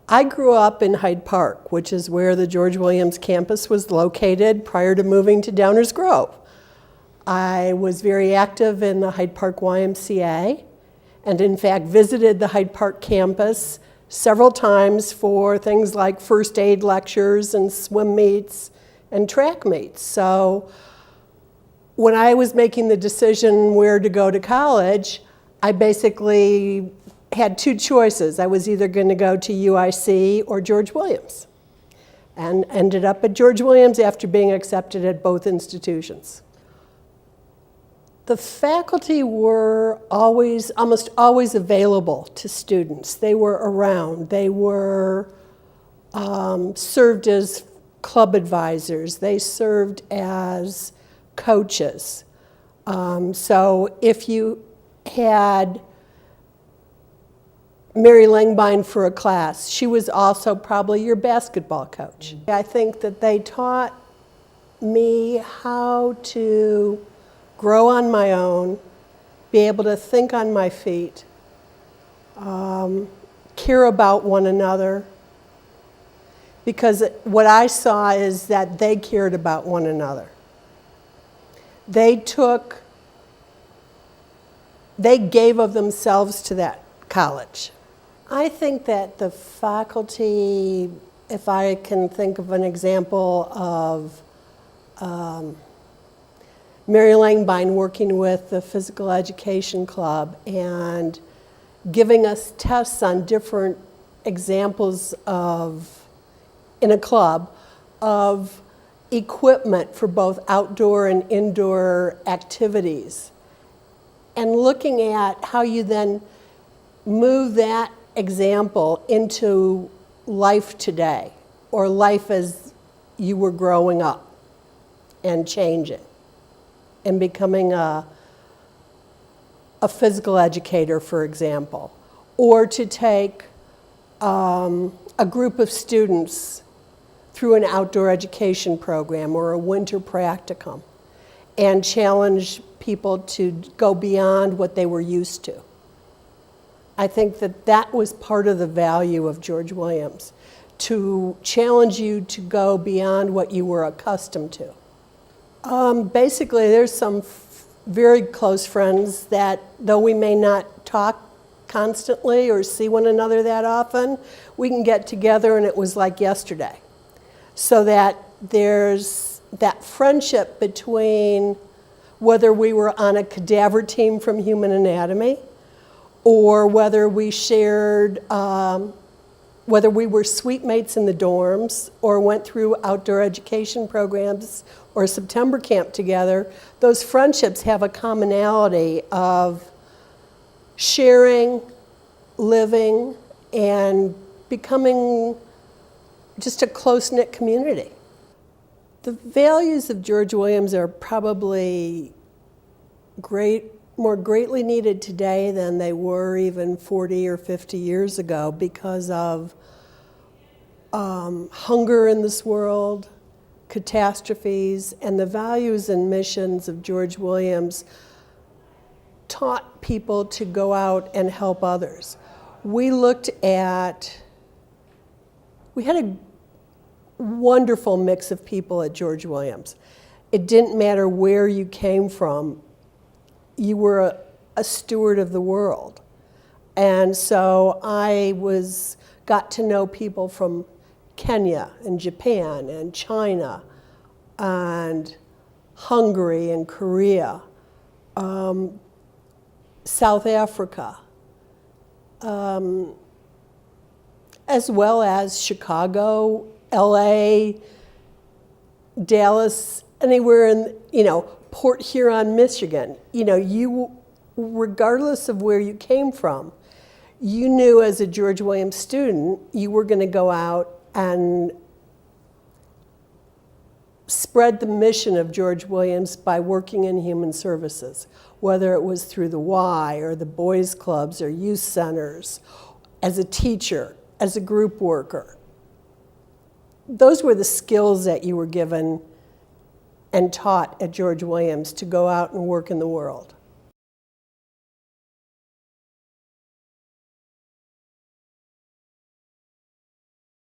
I grew up in Hyde Park, which is where the George Williams campus was located prior to moving to Downers Grove. I was very active in the Hyde Park YMCA, and in fact visited the Hyde Park campus several times for things like first aid lectures and swim meets and track meets. So when I was making the decision where to go to college, I basically had two choices. I was either going to go to UIC or George Williams, and ended up at George Williams after being accepted at both institutions. The faculty were almost always available to students. They were around. They were served as club advisors. They served as coaches. So if you had Mary Langbine for a class, she was also probably your basketball coach. I think that they taught me how to grow on my own, be able to think on my feet, care about one another, because what I saw is that they cared about one another. They gave of themselves to that college. I think that the faculty, if I can think of an example of Mary Langbine working with the physical education club and giving us tests on different examples in a club, of equipment for both outdoor and indoor activities, and looking at how you then move that example into life today, or life as you were growing up and changing and becoming a physical educator, for example, or to take a group of students through an outdoor education program or a winter practicum and challenge people to go beyond what they were used to. I think that that was part of the value of George Williams, to challenge you to go beyond what you were accustomed to. Basically, there's some very close friends that, though we may not talk constantly or see one another that often, we can get together and it was like yesterday. So that there's that friendship between whether we were on a cadaver team from Human Anatomy, or whether we shared, whether we were suite mates in the dorms or went through outdoor education programs or September camp together. Those friendships have a commonality of sharing, living, and becoming just a close-knit community. The values of George Williams are probably more greatly needed today than they were even 40 or 50 years ago because of hunger in this world, catastrophes, and the values and missions of George Williams taught people to go out and help others. We had a wonderful mix of people at George Williams. It didn't matter where you came from, you were a steward of the world. And so I got to know people from Kenya and Japan and China and Hungary and Korea, South Africa, as well as Chicago, LA, Dallas, anywhere in, Port Huron, Michigan. You, regardless of where you came from, you knew as a George Williams student, you were going to go out and spread the mission of George Williams by working in human services, whether it was through the Y or the boys clubs or youth centers, as a teacher, as a group worker. Those were the skills that you were given and taught at George Williams to go out and work in the world.